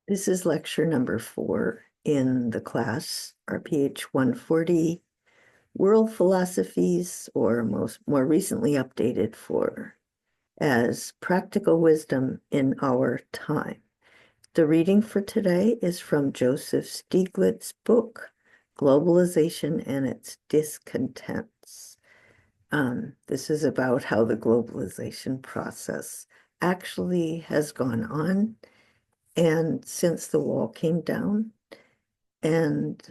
This is lecture number 4 in the class, RPH 140, World Philosophies, or more recently updated for as Practical Wisdom in Our Time. The reading for today is from Joseph Stiglitz's book, Globalization and Its Discontents. This is about how the globalization process actually has gone on. And since the wall came down and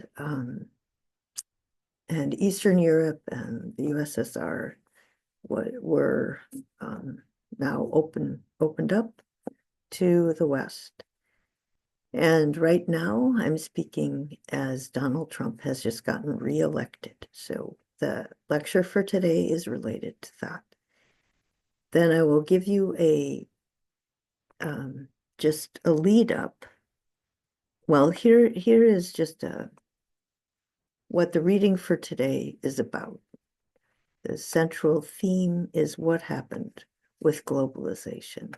Eastern Europe and the USSR were now opened up to the West. And right now I'm speaking as Donald Trump has just gotten reelected. So the lecture for today is related to that. Then I will give you just a lead up. Well, here is just what the reading for today is about. The central theme is what happened with globalization.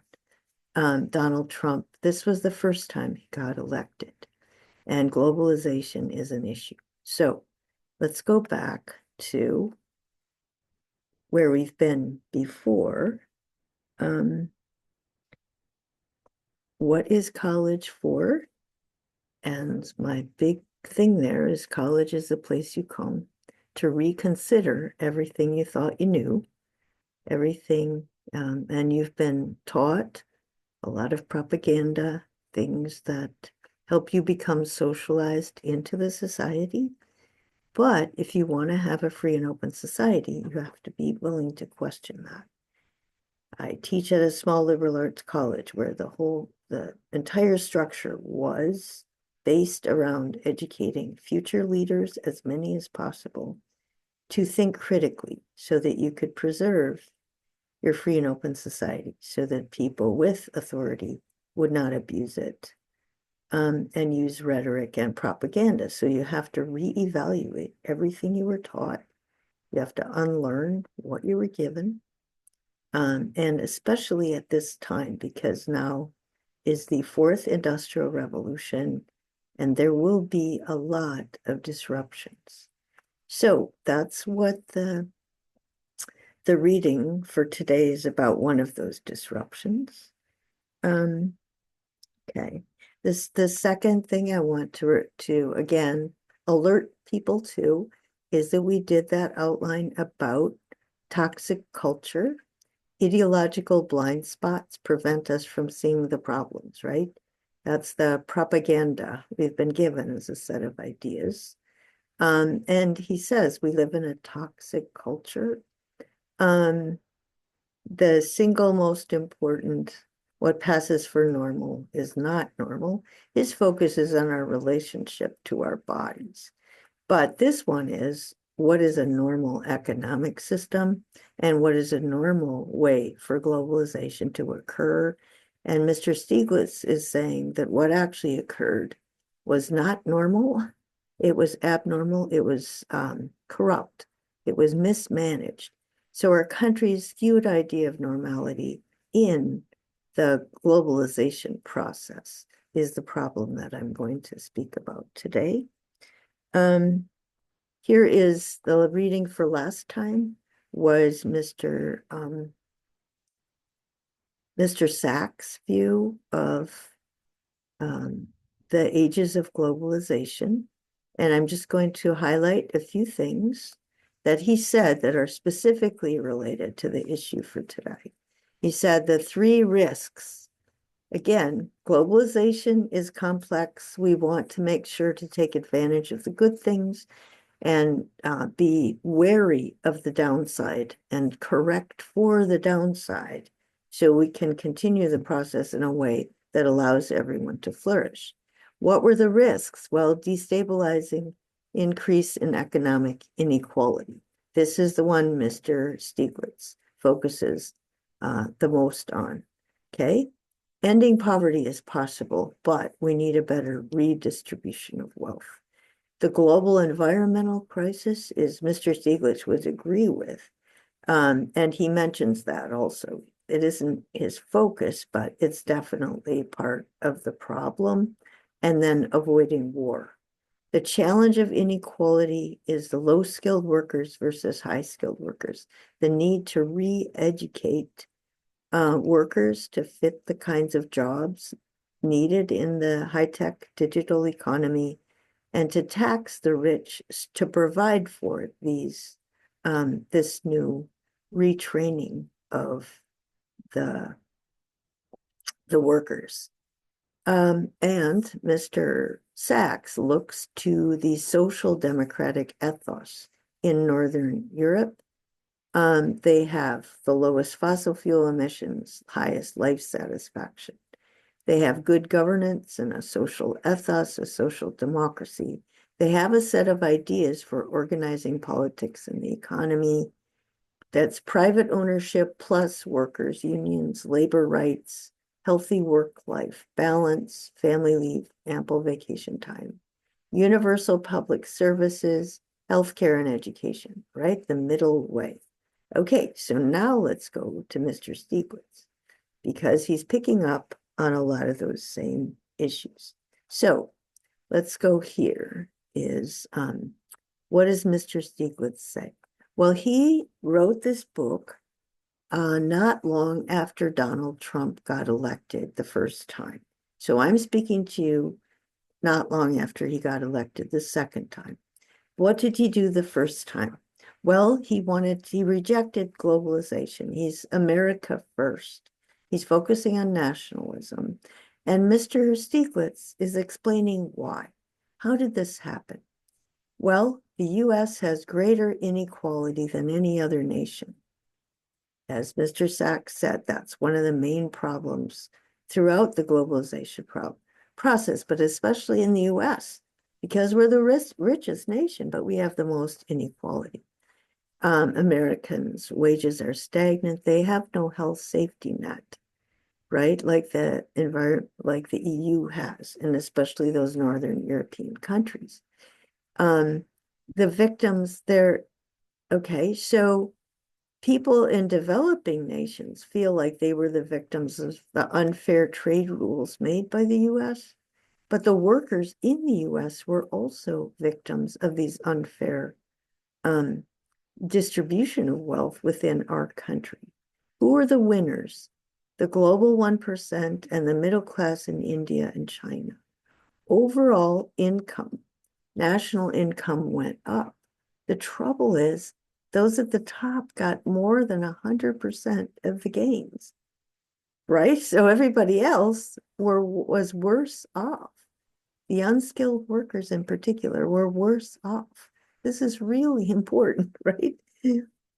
Donald Trump, this was the first time he got elected, and globalization is an issue. So let's go back to where we've been before. What is college for? And my big thing there is college is the place you come to reconsider everything you thought you knew, everything, and you've been taught a lot of propaganda, things that help you become socialized into the society. But if you want to have a free and open society, you have to be willing to question that. I teach at a small liberal arts college where the entire structure was based around educating future leaders, as many as possible, to think critically so that you could preserve your free and open society so that people with authority would not abuse it and use rhetoric and propaganda. So you have to reevaluate everything you were taught. You have to unlearn what you were given. And especially at this time, because now is the fourth industrial revolution, and there will be a lot of disruptions. So that's what the reading for today is about, one of those disruptions. Okay. The second thing I want to again alert people to is that we did that outline about toxic culture. Ideological blind spots prevent us from seeing the problems, right? That's the propaganda we've been given as a set of ideas. And he says we live in a toxic culture. The single most important, what passes for normal is not normal. His focus is on our relationship to our bodies. But this one is, what is a normal economic system and what is a normal way for globalization to occur? And Mr. Stiglitz is saying that what actually occurred was not normal. It was abnormal. It was corrupt. It was mismanaged. So our country's skewed idea of normality in the globalization process is the problem that I'm going to speak about today. Here is the reading for last time was Mr. Sachs' view of the ages of globalization. And I'm just going to highlight a few things that he said that are specifically related to the issue for today. He said the 3 risks. Again, globalization is complex. We want to make sure to take advantage of the good things and be wary of the downside and correct for the downside so we can continue the process in a way that allows everyone to flourish. What were the risks? Well, destabilizing increase in economic inequality. This is the one Mr. Stiglitz focuses the most on, okay? Ending poverty is possible, but we need a better redistribution of wealth. The global environmental crisis is Mr. Stiglitz would agree with, and he mentions that also. It isn't his focus, but it's definitely part of the problem. and then avoiding war. The challenge of inequality is the low-skilled workers versus high-skilled workers, the need to re-educate workers to fit the kinds of jobs needed in the high-tech digital economy, and to tax the rich to provide for this new retraining of the workers. And Mr. Sachs looks to the social democratic ethos in Northern Europe. They have the lowest fossil fuel emissions, highest life satisfaction. They have good governance and a social ethos, a social democracy. They have a set of ideas for organizing politics and the economy. That's private ownership plus workers' unions, labor rights, healthy work-life balance, family leave, ample vacation time, universal public services, healthcare and education, right? The middle way. Okay, so now let's go to Mr. Stiglitz because he's picking up on a lot of those same issues. So let's go here is, what does Mr. Stiglitz say? Well, he wrote this book not long after Donald Trump got elected the first time. So I'm speaking to you not long after he got elected the second time. What did he do the first time? Well, he rejected globalization. He's America first. He's focusing on nationalism. And Mr. Stiglitz is explaining why. How did this happen? Well, the US has greater inequality than any other nation. As Mr. Sachs said, that's one of the main problems throughout the globalization process, but especially in the US, because we're the richest nation, but we have the most inequality. Americans' wages are stagnant. They have no health safety net, right? Like the EU has, and especially those Northern European countries. The victims, okay, so people in developing nations feel like they were the victims of the unfair trade rules made by the US, but the workers in the US were also victims of these unfair distribution of wealth within our country. Who are the winners? The global 1% and the middle class in India and China. Overall income, national income went up. The trouble is, those at the top got more than 100% of the gains, right? So everybody else was worse off. The unskilled workers in particular were worse off. This is really important, right?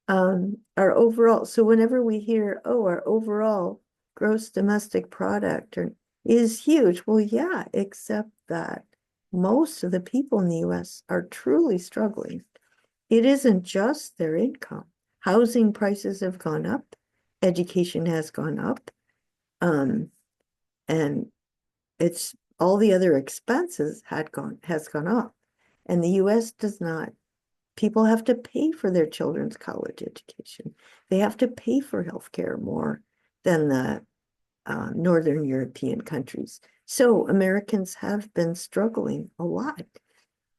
Our overall, so whenever we hear, oh, our overall gross domestic product is huge. Well, yeah, except that most of the people in the US are truly struggling. It isn't just their income. Housing prices have gone up, education has gone up, and it's all the other expenses has gone up. And the US does not. People have to pay for their children's college education. They have to pay for healthcare more than the Northern European countries. So Americans have been struggling a lot.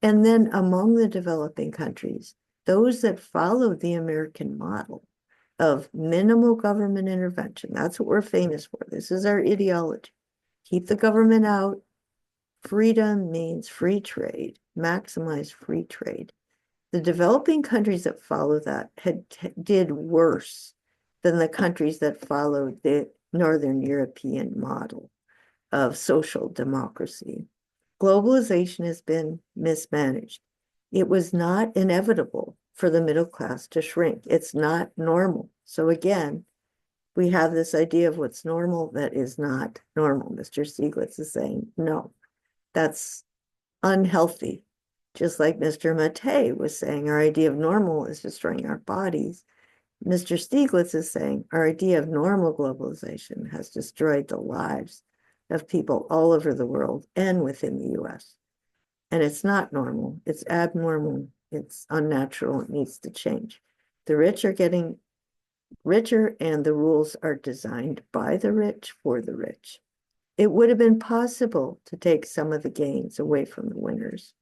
And then among the developing countries, those that followed the American model of minimal government intervention, that's what we're famous for. This is our ideology. Keep the government out. Freedom means free trade, maximize free trade. The developing countries that follow that did worse than the countries that followed the Northern European model of social democracy. Globalization has been mismanaged. It was not inevitable for the middle class to shrink. It's not normal. So again, we have this idea of what's normal that is not normal. Mr. Stiglitz is saying, no, that's unhealthy. Just like Mr. Mattei was saying, our idea of normal is destroying our bodies. Mr. Stiglitz is saying our idea of normal globalization has destroyed the lives of people all over the world and within the US. And it's not normal, it's abnormal, it's unnatural, it needs to change. The rich are getting richer and the rules are designed by the rich for the rich. It would have been possible to take some of the gains away from the winners,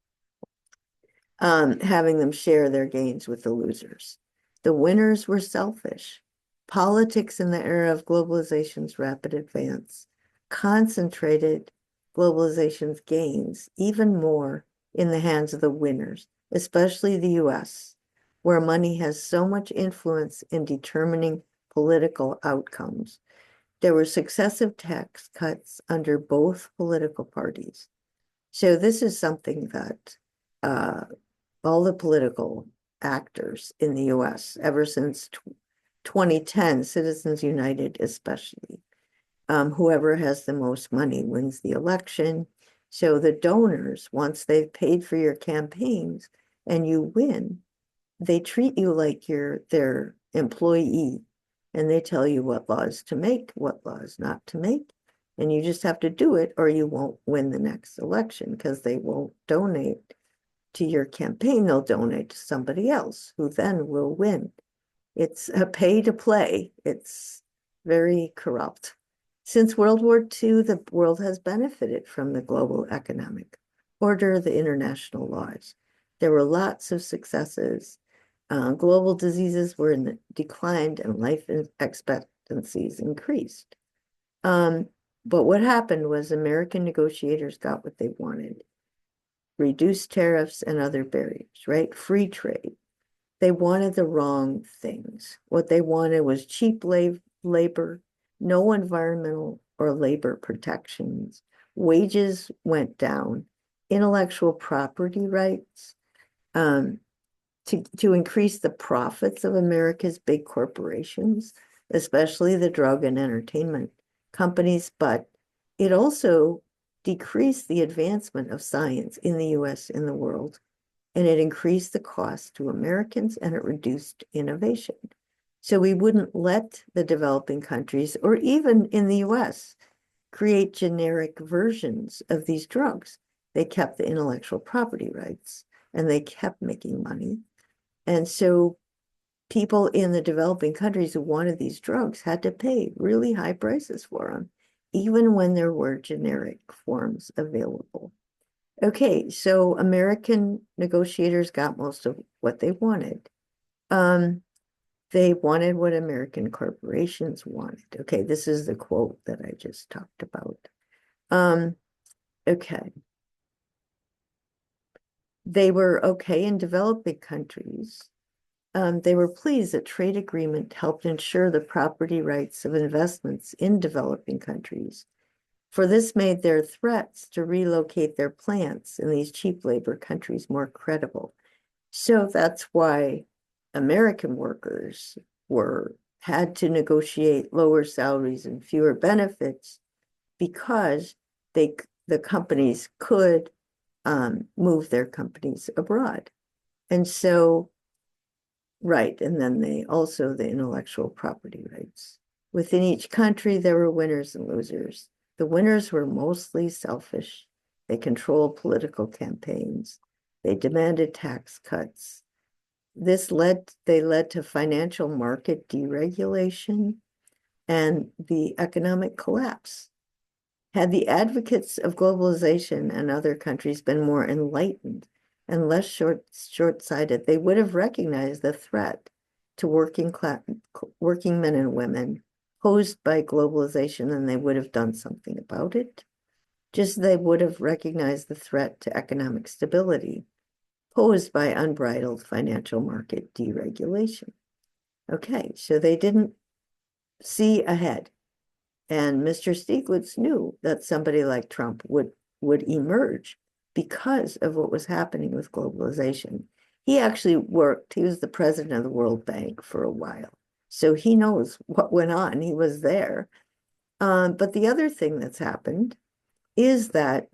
having them share their gains with the losers. The winners were selfish. Politics in the era of globalization's rapid advance concentrated globalization's gains even more in the hands of the winners, especially the US, where money has so much influence in determining political outcomes. There were successive tax cuts under both political parties. So this is something that all the political actors in the US, ever since 2010, Citizens United especially, whoever has the most money wins the election. So the donors, once they've paid for your campaigns and you win, they treat you like you're their employee, and they tell you what laws to make, what laws not to make, and you just have to do it or you won't win the next election because they won't donate to your campaign. They'll donate to somebody else who then will win. It's a pay to play. It's very corrupt. Since World War II, the world has benefited from the global economic order, the international laws. There were lots of successes. Global diseases were in declined and life expectancies increased. But what happened was American negotiators got what they wanted. Reduced tariffs and other barriers, right? Free trade. They wanted the wrong things. What they wanted was cheap labor, no environmental or labor protections. Wages went down, intellectual property rights, to increase the profits of America's big corporations, especially the drug and entertainment companies, but it also decreased the advancement of science in the US and the world, and it increased the cost to Americans and it reduced innovation. So we wouldn't let the developing countries, or even in the US, create generic versions of these drugs. They kept the intellectual property rights and they kept making money. And so people in the developing countries who wanted these drugs had to pay really high prices for them, even when there were generic forms available. Okay, so American negotiators got most of what they wanted. They wanted what American corporations wanted. Okay, this is the quote that I just talked about. Okay. They were okay in developing countries. They were pleased that trade agreement helped ensure the property rights of investments in developing countries, for this made their threats to relocate their plants in these cheap labor countries more credible. So that's why American workers had to negotiate lower salaries and fewer benefits, because the companies could move their companies abroad. And so, right, and then the intellectual property rights. Within each country, there were winners and losers. The winners were mostly selfish. They controlled political campaigns. They demanded tax cuts. They led to financial market deregulation and the economic collapse. Had the advocates of globalization and other countries been more enlightened and less short-sighted, they would have recognized the threat to working men and women posed by globalization, and they would have done something about it. Just they would have recognized the threat to economic stability posed by unbridled financial market deregulation. Okay, so they didn't see ahead. And Mr. Stiglitz knew that somebody like Trump would emerge because of what was happening with globalization. He actually he was the president of the World Bank for a while. So he knows what went on. He was there. But the other thing that's happened is that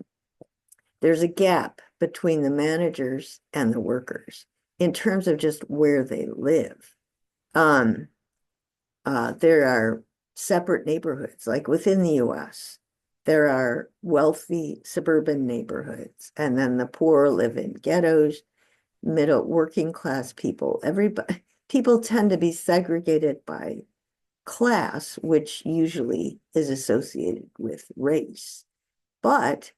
there's a gap between the managers and the workers in terms of just where they live. There are separate neighborhoods, like within the US. There are wealthy suburban neighborhoods, and then the poor live in ghettos, middle working class people. People tend to be segregated by class, which usually is associated with race. But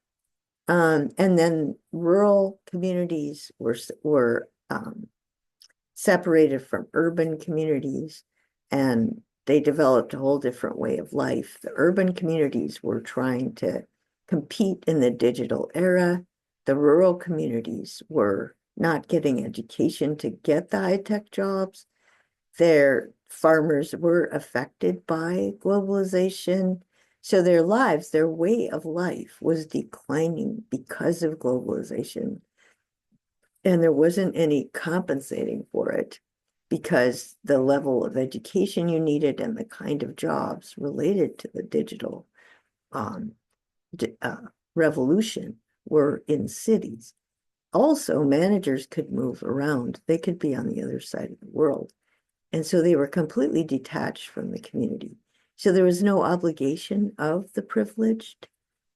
and then rural communities were separated from urban communities, and they developed a whole different way of life. The urban communities were trying to compete in the digital era. The rural communities were not getting education to get the high-tech jobs. Their farmers were affected by globalization. So their lives, their way of life was declining because of globalization. And there wasn't any compensating for it because the level of education you needed and the kind of jobs related to the digital um, revolution were in cities. Also, managers could move around. They could be on the other side of the world. And so they were completely detached from the community. So there was no obligation of the privileged.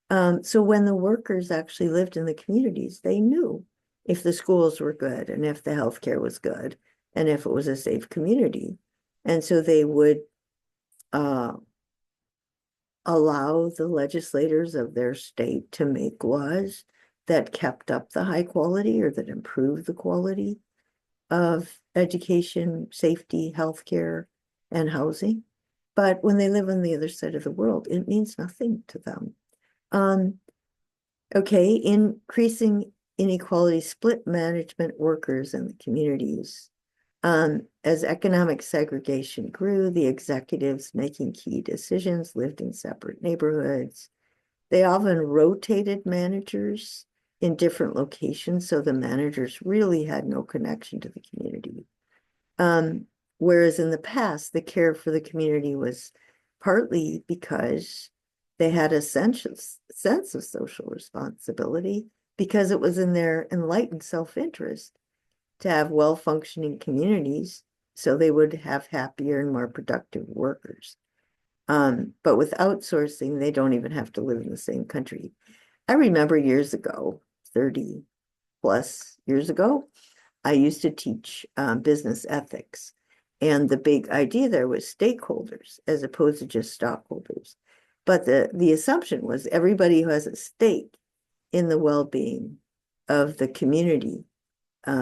So when the workers actually lived in the communities, they knew if the schools were good and if the healthcare was good and if it was a safe community. And so they would uh, allow the legislators of their state to make laws that kept up the high quality or that improved the quality of education, safety, healthcare, and housing. But when they live on the other side of the world, it means nothing to them. Okay, increasing inequality split management workers and the communities. As economic segregation grew, the executives making key decisions lived in separate neighborhoods. They often rotated managers in different locations, so the managers really had no connection to the community. Whereas in the past, the care for the community was partly because they had a sense of social responsibility because it was in their enlightened self-interest to have well-functioning communities so they would have happier and more productive workers. But with outsourcing, they don't even have to live in the same country. I remember years ago, 30 plus years ago, I used to teach business ethics. And the big idea there was stakeholders as opposed to just stockholders. But the assumption was everybody who has a stake in the well-being of the community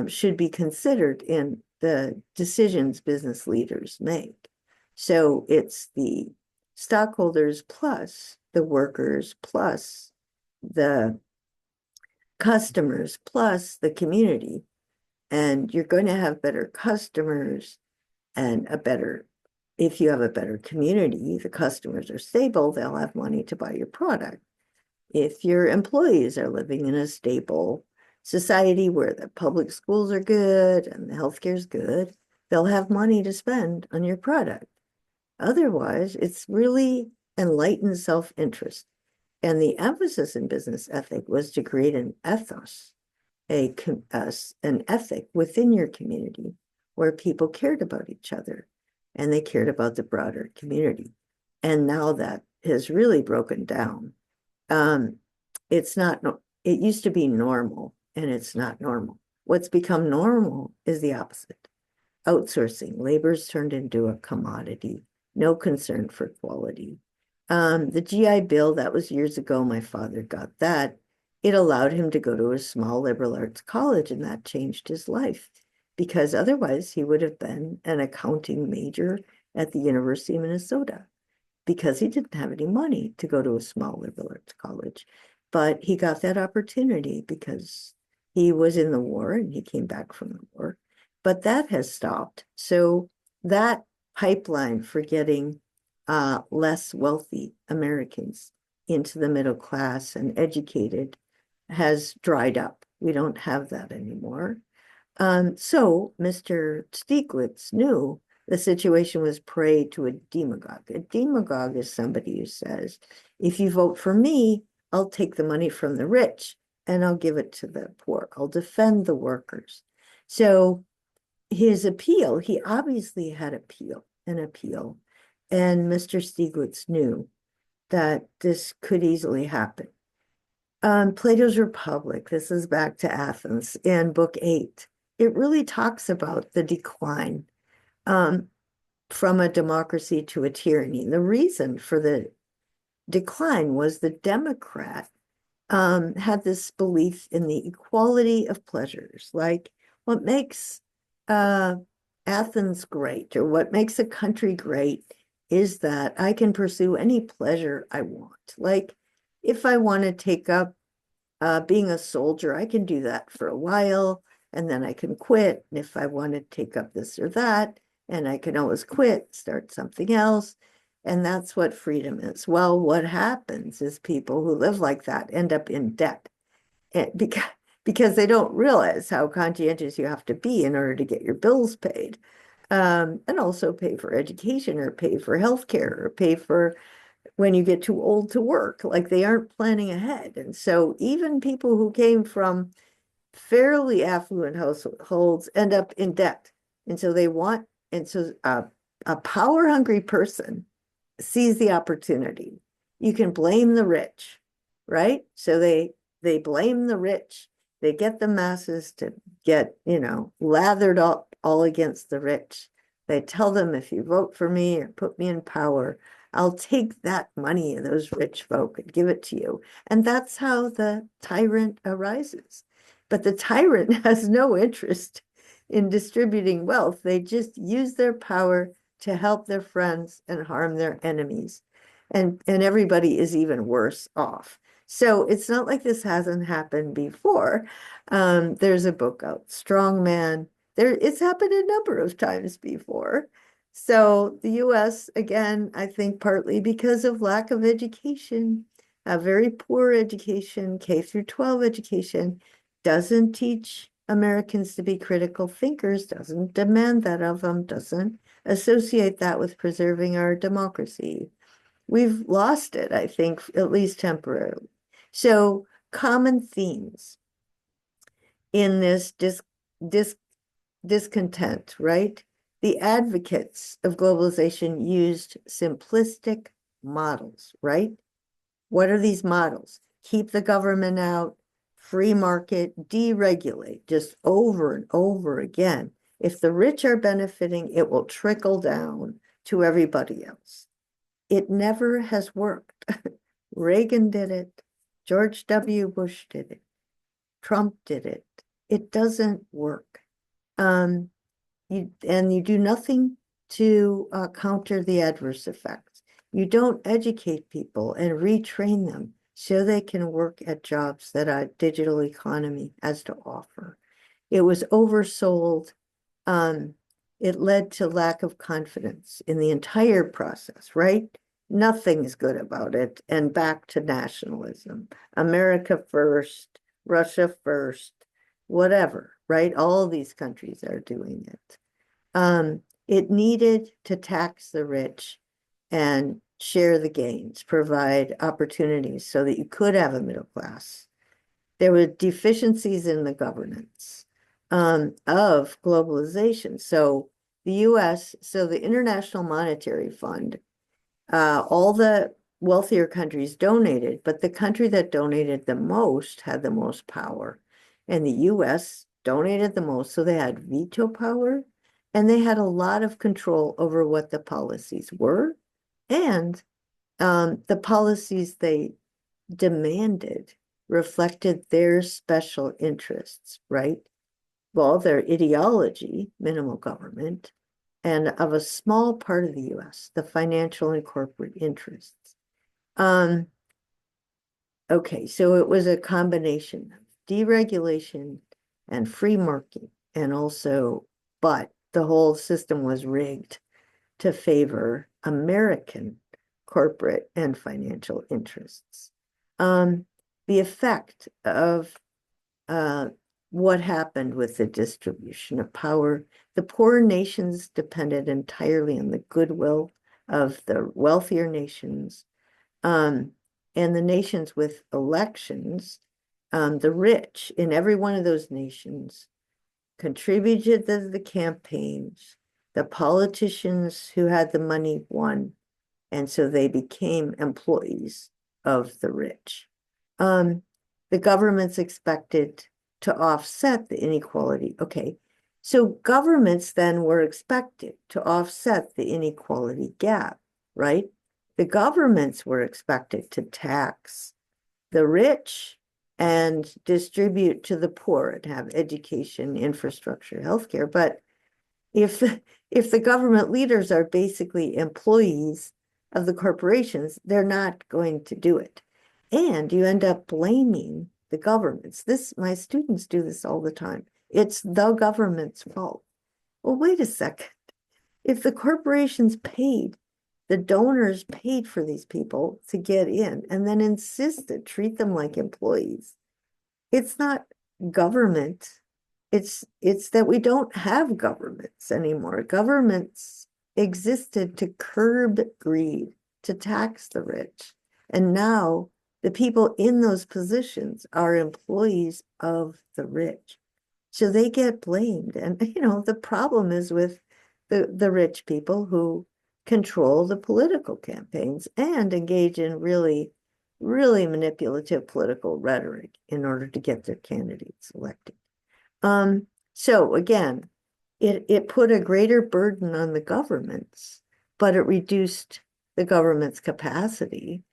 should be considered in the decisions business leaders make. So it's the stockholders plus the workers plus the customers plus the community. And you're going to have better customers and if you have a better community, the customers are stable, they'll have money to buy your product. If your employees are living in a stable society where the public schools are good and the healthcare is good, they'll have money to spend on your product. Otherwise, it's really enlightened self-interest. And the emphasis in business ethic was to create an ethos, an ethic within your community where people cared about each other and they cared about the broader community. And now that has really broken down. It's not, it used to be normal and it's not normal. What's become normal is the opposite. Outsourcing, labor's turned into a commodity, no concern for quality. The GI Bill, that was years ago, my father got that. It allowed him to go to a small liberal arts college, and that changed his life because otherwise he would have been an accounting major at the University of Minnesota because he didn't have any money to go to a small liberal arts college. But he got that opportunity because he was in the war and he came back from the war. But that has stopped. So that pipeline for getting less wealthy Americans into the middle class and educated has dried up. We don't have that anymore. So Mr. Stiglitz knew the situation was prey to a demagogue. A demagogue is somebody who says, if you vote for me, I'll take the money from the rich and I'll give it to the poor. I'll defend the workers. So his appeal, he obviously had an appeal. And Mr. Stiglitz knew that this could easily happen. Plato's Republic, this is back to Athens, in book 8. It really talks about the decline. from a democracy to a tyranny. The reason for the decline was the Democrat had this belief in the equality of pleasures, like what makes uh, Athens great or what makes a country great is that I can pursue any pleasure I want. Like if I want to take up being a soldier, I can do that for a while and then I can quit. And if I want to take up this or that, and I can always quit, start something else. And that's what freedom is. Well, what happens is people who live like that end up in debt because they don't realize how conscientious you have to be in order to get your bills paid. And also pay for education or pay for healthcare or pay for when you get too old to work. Like they aren't planning ahead. And so even people who came from fairly affluent households end up in debt. And so a power hungry person sees the opportunity. You can blame the rich, right? So they blame the rich. They get the masses to get, lathered up all against the rich. They tell them, if you vote for me or put me in power, I'll take that money of those rich folk and give it to you. And that's how the tyrant arises. But the tyrant has no interest in distributing wealth. They just use their power to help their friends and harm their enemies. And everybody is even worse off. So it's not like this hasn't happened before. There's a book out, Strong Man. It's happened a number of times before. So the US, again, I think partly because of lack of education, a very poor education, K through 12 education, doesn't teach Americans to be critical thinkers, doesn't demand that of them, doesn't associate that with preserving our democracy. We've lost it, I think, at least temporarily. So common themes in this discontent, right? The advocates of globalization used simplistic models, right? What are these models? Keep the government out, free market, deregulate, just over and over again. If the rich are benefiting, it will trickle down to everybody else. It never has worked. Reagan did it. George W. Bush did it. Trump did it. It doesn't work. You do nothing to counter the adverse effects. You don't educate people and retrain them so they can work at jobs that a digital economy has to offer. It was oversold. It led to lack of confidence in the entire process, right? Nothing's good about it. And back to nationalism. America first, Russia first, whatever, right? All these countries are doing it. It needed to tax the rich and share the gains, provide opportunities so that you could have a middle class. There were deficiencies in the governance of globalization. So the International Monetary Fund, all the wealthier countries donated, but the country that donated the most had the most power. And the US donated the most, so they had veto power and they had a lot of control over what the policies were and the policies they demanded reflected their special interests, right? Well, their ideology, minimal government, and of a small part of the US, the financial and corporate interests. Okay, so it was a combination of deregulation and free market, and also, but the whole system was rigged to favor American corporate and financial interests. The effect of what happened with the distribution of power, the poor nations depended entirely on the goodwill of the wealthier nations, and the nations with elections, the rich in every one of those nations contributed to the campaigns. The politicians who had the money won, and so they became employees of the rich. The government's expected to offset the inequality. Okay, So governments then were expected to offset the inequality gap, right? The governments were expected to tax the rich and distribute to the poor and have education, infrastructure, healthcare. But if if the government leaders are basically employees of the corporations, they're not going to do it. And you end up blaming the governments. My students do this all the time. It's the government's fault. Well, wait a second. If the corporations paid, the donors paid for these people to get in and then insisted treat them like employees, it's not government. It's that we don't have governments anymore. Governments existed to curb greed, to tax the rich. And now the people in those positions are employees of the rich. So they get blamed. And the problem is with the rich people who control the political campaigns and engage in really manipulative political rhetoric in order to get their candidates elected. So again, it put a greater burden on the governments, but it reduced the government's capacity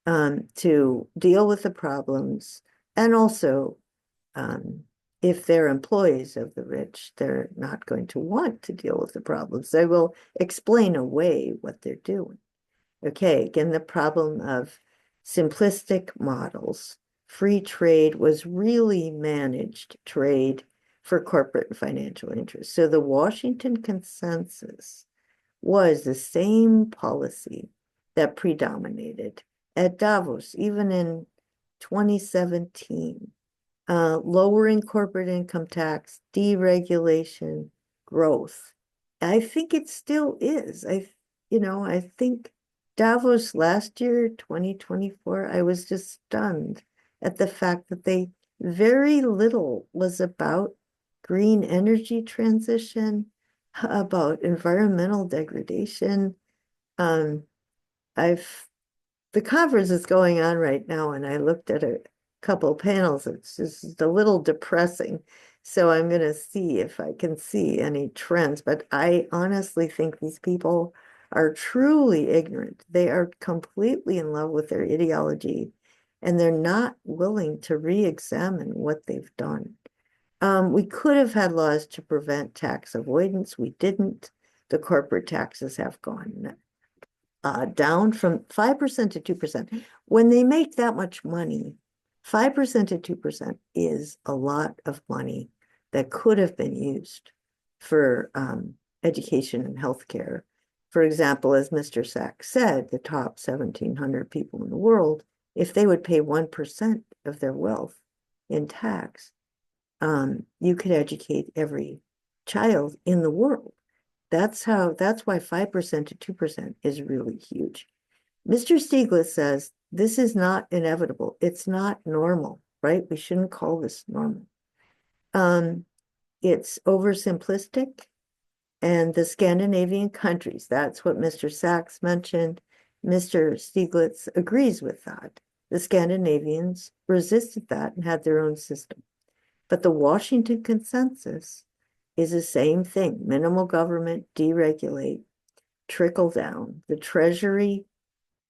to deal with the problems. And also, if they're employees of the rich, they're not going to want to deal with the problems. They will explain away what they're doing. Okay, again, the problem of simplistic models. Free trade was really managed trade for corporate and financial interests. So the Washington Consensus was the same policy that predominated at Davos, even in 2017. Lowering corporate income tax, deregulation, growth. I think it still is. I think Davos last year, 2024, I was just stunned at the fact that very little was about green energy transition, about environmental degradation. Um, I've the conference is going on right now, and I looked at a couple panels. It's just a little depressing. So I'm going to see if I can see any trends. But I honestly think these people are truly ignorant. They are completely in love with their ideology, and they're not willing to re-examine what they've done. We could have had laws to prevent tax avoidance. We didn't. The corporate taxes have gone down from 5% to 2%. When they make that much money, 5% to 2% is a lot of money that could have been used for education and healthcare. For example, as Mr. Sachs said, the top 1,700 people in the world, if they would pay 1% of their wealth in tax, you could educate every child in the world. That's why 5% to 2% is really huge. Mr. Stiglitz says this is not inevitable. It's not normal, right? We shouldn't call this normal. It's oversimplistic, and the Scandinavian countries, that's what Mr. Sachs mentioned. Mr. Stiglitz agrees with that. The Scandinavians resisted that and had their own system. But the Washington Consensus is the same thing. Minimal government, deregulate, trickle down, the Treasury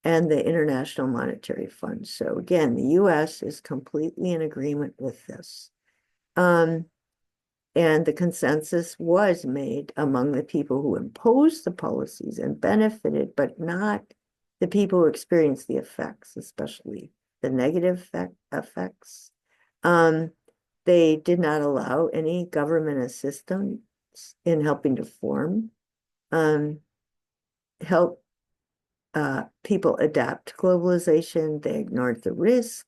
and the International Monetary Fund. So again, the US is completely in agreement with this. And the consensus was made among the people who imposed the policies and benefited, but not the people who experienced the effects, especially the negative effects. They did not allow any government assistance in helping to form, help people adapt to globalization. They ignored the risk.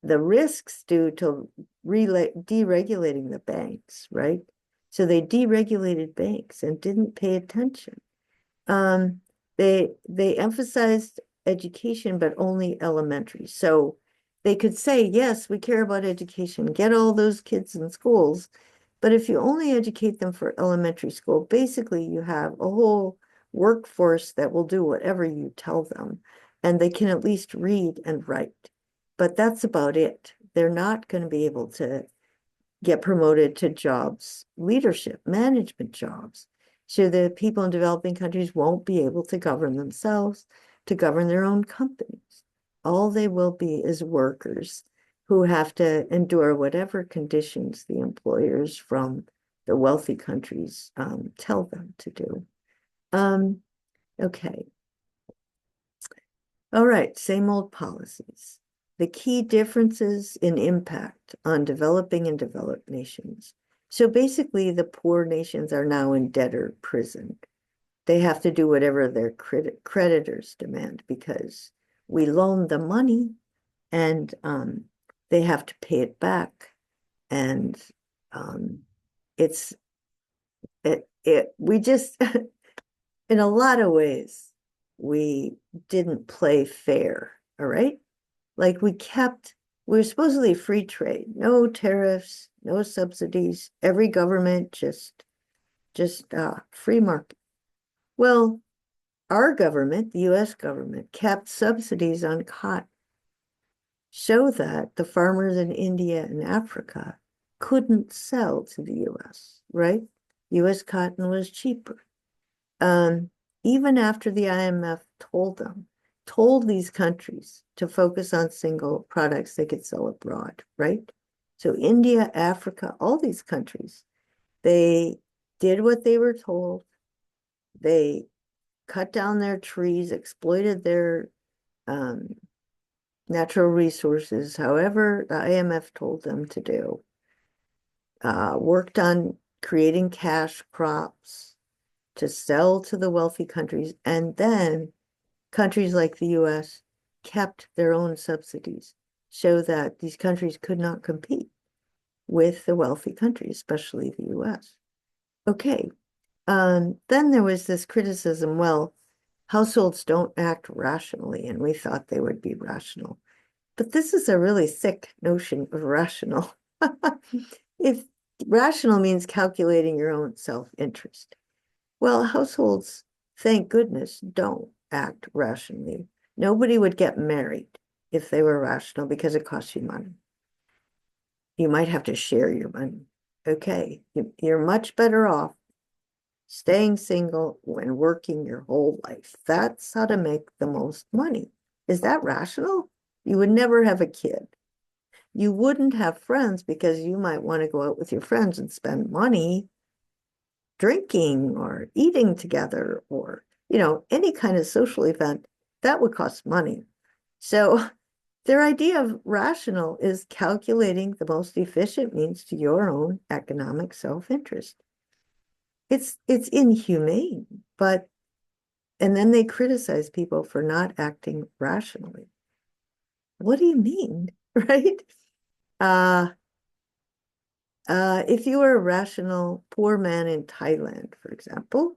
The risks due to deregulating the banks, right? So they deregulated banks and didn't pay attention. They emphasized education, but only elementary. So they could say, yes, we care about education, get all those kids in schools. But if you only educate them for elementary school, basically you have a whole workforce that will do whatever you tell them, and they can at least read and write. But that's about it. They're not going to be able to get promoted to jobs, leadership, management jobs. So the people in developing countries won't be able to govern themselves, to govern their own companies. All they will be is workers who have to endure whatever conditions the employers from the wealthy countries tell them to do. Okay. All right, same old policies. The key differences in impact on developing and developed nations. So basically, the poor nations are now in debtor prison. They have to do whatever their creditors demand because we loan them money and they have to pay it back. And um, it's we just in a lot of ways we didn't play fair. All right. Like we were supposedly free trade, no tariffs, no subsidies, every government just free market. Well, our government, the US government, kept subsidies on cotton so that the farmers in India and Africa couldn't sell to the US, right? US cotton was cheaper. Um, Even after the IMF told these countries to focus on single products they could sell abroad, right? So India, Africa, all these countries, they did what they were told. They cut down their trees, exploited their um, natural resources, however the IMF told them to do, worked on creating cash crops to sell to the wealthy countries, and then countries like the US kept their own subsidies so that these countries could not compete with the wealthy countries, especially the US. Okay. Then there was this criticism, well, households don't act rationally, and we thought they would be rational. But this is a really sick notion of rational. If rational means calculating your own self-interest. Well, households, thank goodness, don't act rationally. Nobody would get married if they were rational because it costs you money. You might have to share your money. Okay, you're much better off staying single when working your whole life. That's how to make the most money. Is that rational? You would never have a kid. You wouldn't have friends because you might want to go out with your friends and spend money drinking or eating together or, any kind of social event that would cost money. So their idea of rational is calculating the most efficient means to your own economic self-interest. It's inhumane, and then they criticize people for not acting rationally. What do you mean, right? Uh, if you were a rational poor man in Thailand, for example,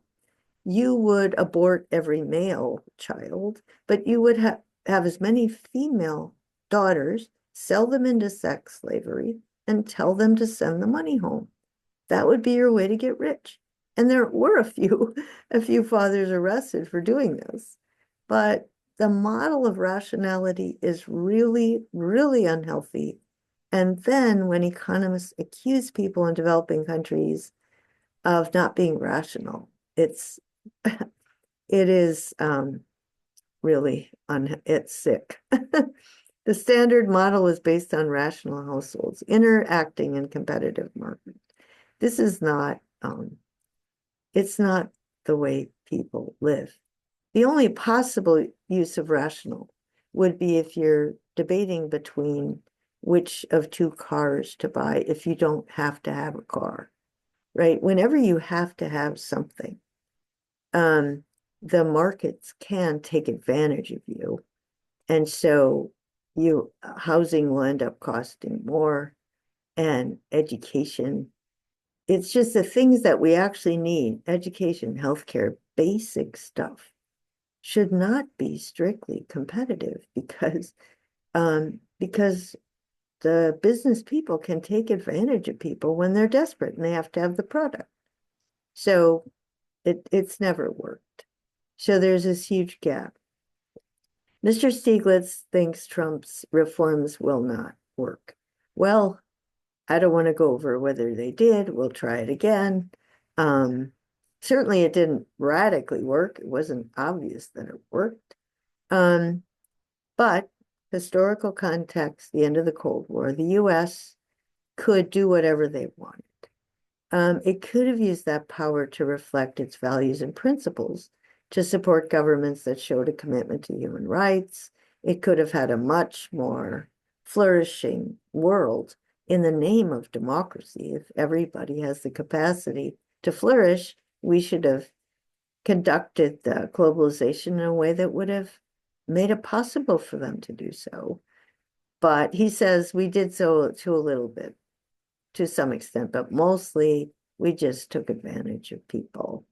you would abort every male child, but you would have as many female daughters, sell them into sex slavery, and tell them to send the money home. That would be your way to get rich. And there were a few fathers arrested for doing this. But the model of rationality is really, really unhealthy. And then when economists accuse people in developing countries of not being rational, it's it is really it's sick. The standard model is based on rational households interacting in competitive markets. This is not it's not the way people live. The only possible use of rational would be if you're debating between which of two cars to buy if you don't have to have a car, right? Whenever you have to have something, um, the markets can take advantage of you. And so housing will end up costing more and education. It's just the things that we actually need, education, healthcare, basic stuff should not be strictly competitive because the business people can take advantage of people when they're desperate and they have to have the product. So it's never worked. So there's this huge gap. Mr. Stiglitz thinks Trump's reforms will not work. Well, I don't want to go over whether they did. We'll try it again. Um, Certainly it didn't radically work. It wasn't obvious that it worked. Um, but historical context, the end of the Cold War, the US could do whatever they wanted. It could have used that power to reflect its values and principles, to support governments that showed a commitment to human rights. It could have had a much more flourishing world in the name of democracy. If everybody has the capacity to flourish, we should have conducted the globalization in a way that would have made it possible for them to do so. But he says we did so to a little bit, to some extent, but mostly we just took advantage of people,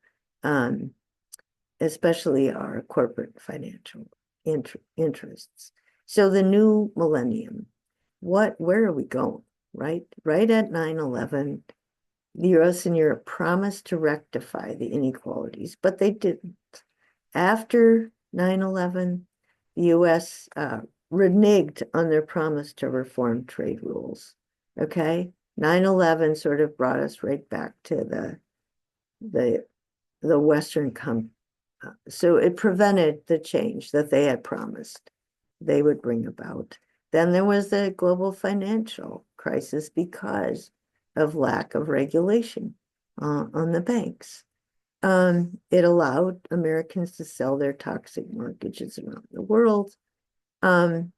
especially our corporate financial interests. So the new millennium, where are we going? Right at 9/11, the US and Europe promised to rectify the inequalities, but they didn't. After 9/11, the US reneged on their promise to reform trade rules. Okay? 9/11 sort of brought us right back to the Western so it prevented the change that they had promised they would bring about. Then there was the global financial crisis because of lack of regulation on the banks. It allowed Americans to sell their toxic mortgages around the world. Um,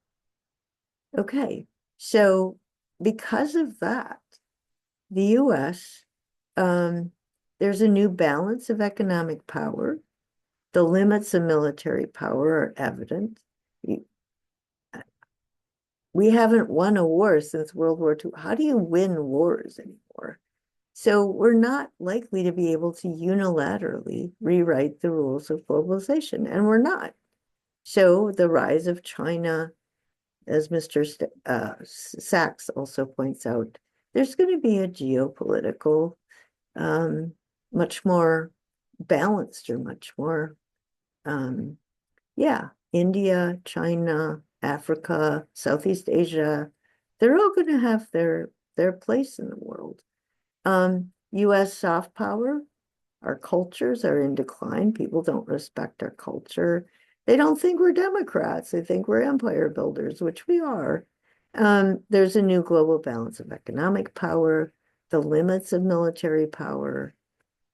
okay, so because of that, the US, there's a new balance of economic power. The limits of military power are evident. We haven't won a war since World War II. How do you win wars anymore? So we're not likely to be able to unilaterally rewrite the rules of globalization, and we're not. So the rise of China, as Mr. Sachs also points out, there's going to be a geopolitical, much more balanced or much more, yeah, India, China, Africa, Southeast Asia, they're all going to have their place in the world. US soft power, our cultures are in decline. People don't respect our culture. They don't think we're Democrats. They think we're empire builders, which we are. There's a new global balance of economic power, the limits of military power.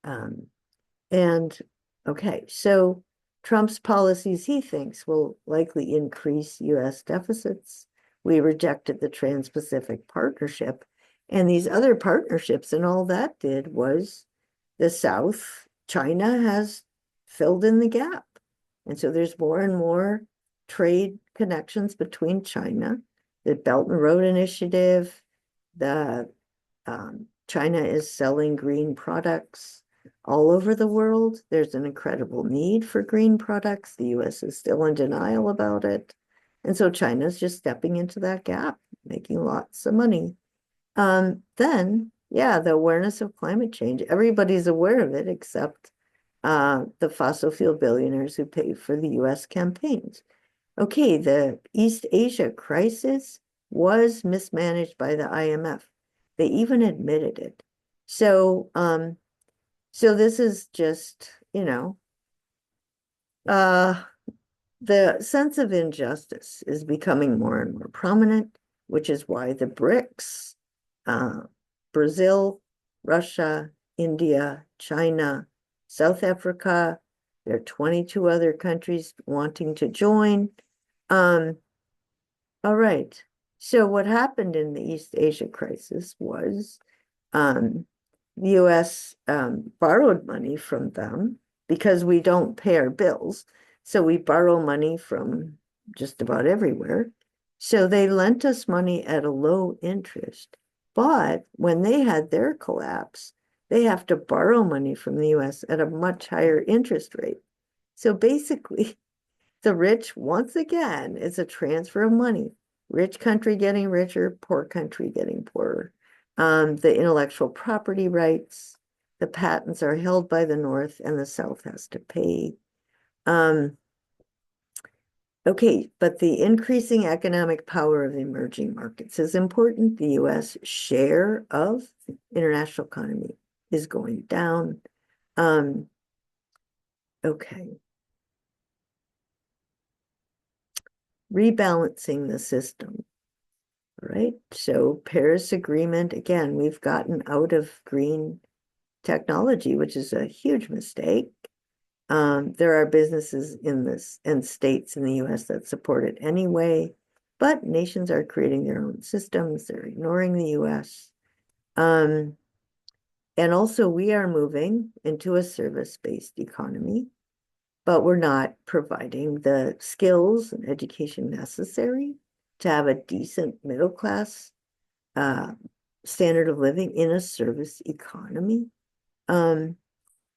And okay, so Trump's policies, he thinks, will likely increase US deficits. We rejected the Trans-Pacific Partnership. And these other partnerships, and all that did was the South, China has filled in the gap. And so there's more and more trade connections between China, the Belt and Road Initiative, the China is selling green products all over the world. There's an incredible need for green products. The US is still in denial about it. And so China's just stepping into that gap, making lots of money. Then, yeah, the awareness of climate change. Everybody's aware of it except the fossil fuel billionaires who pay for the US campaigns. Okay, the East Asia crisis was mismanaged by the IMF. They even admitted it. So, so this is just, the sense of injustice is becoming more and more prominent, which is why the BRICS, Brazil, Russia, India, China, South Africa, there are 22 other countries wanting to join. All right. So what happened in the East Asia crisis was the US borrowed money from them because we don't pay our bills. So we borrow money from just about everywhere. So they lent us money at a low interest. But when they had their collapse, they have to borrow money from the US at a much higher interest rate. So basically, the rich, once again, is a transfer of money. Rich country getting richer, poor country getting poorer. The intellectual property rights, the patents are held by the North and the South has to pay. Okay, but the increasing economic power of the emerging markets is important. The US share of international economy is going down. Okay. Rebalancing the system, right? So Paris Agreement, again, we've gotten out of green technology, which is a huge mistake. There are businesses in this and states in the US that support it anyway, but nations are creating their own systems. They're ignoring the US. And also we are moving into a service-based economy, but we're not providing the skills and education necessary to have a decent middle class standard of living in a service economy.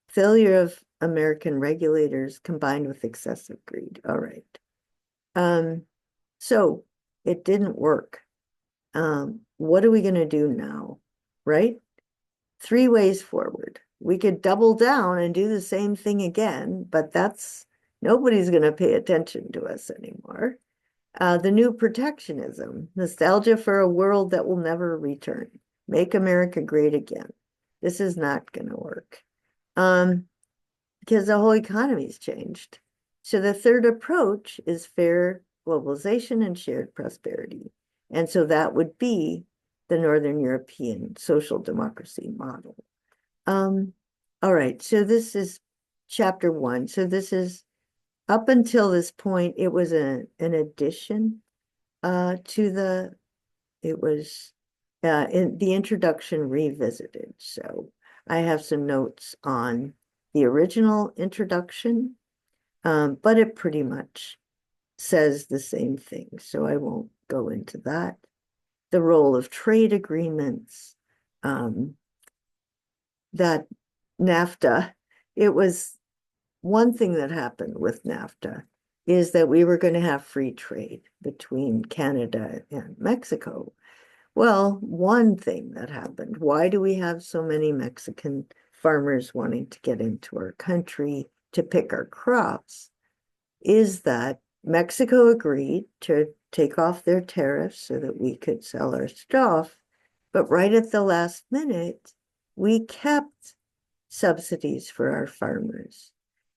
Failure of American regulators combined with excessive greed. All right. So it didn't work. What are we going to do now? Right? 3 ways forward. We could double down and do the same thing again, but nobody's going to pay attention to us anymore. The new protectionism, nostalgia for a world that will never return. Make America great again. This is not going to work. Because the whole economy's changed. So the third approach is fair globalization and shared prosperity. And so that would be the Northern European social democracy model. All right, so this is chapter 1. So this is up until this point, it was an addition it was in the introduction revisited. So I have some notes on the original introduction, but it pretty much says the same thing, so I won't go into that. The role of trade agreements, that NAFTA, it was one thing that happened with NAFTA is that we were going to have free trade between Canada and Mexico. Well, one thing that happened, why do we have so many Mexican farmers wanting to get into our country to pick our crops, is that Mexico agreed to take off their tariffs so that we could sell our stuff, but right at the last minute, we kept subsidies for our farmers.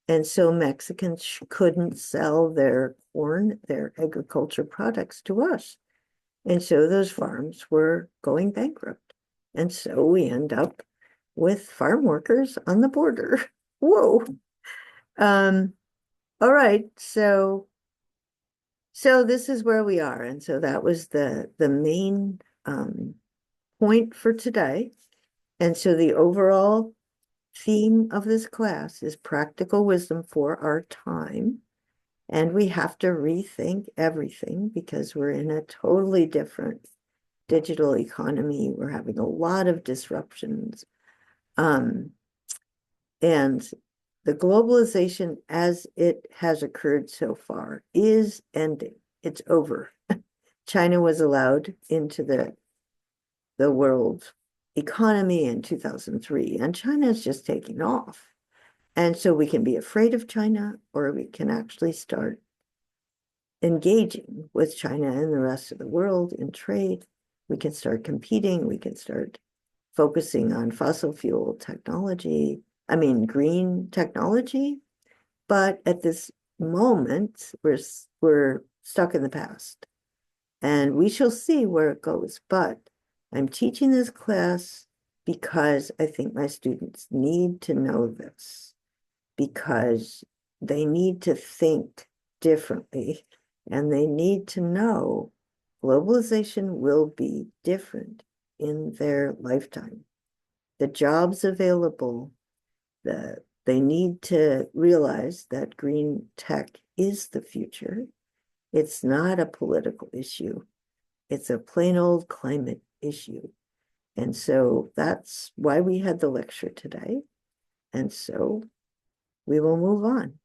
And so Mexicans couldn't sell their corn, their agriculture products to us. And so those farms were going bankrupt. And so we end up with farm workers on the border. Whoa. All right. So this is where we are. And so that was the main point for today. And so the overall theme of this class is practical wisdom for our time. And we have to rethink everything because we're in a totally different digital economy. We're having a lot of disruptions. And the globalization as it has occurred so far is ending. It's over. China was allowed into the world economy in 2003, and China is just taking off. And so we can be afraid of China, or we can actually start engaging with China and the rest of the world in trade. We can start competing. We can start focusing on fossil fuel technology, green technology. But at this moment, we're stuck in the past. And we shall see where it goes. But I'm teaching this class because I think my students need to know this, because they need to think differently, and they need to know globalization will be different in their lifetime. The jobs available, they need to realize that green tech is the future. It's not a political issue. It's a plain old climate issue. And so that's why we had the lecture today. And so we will move on.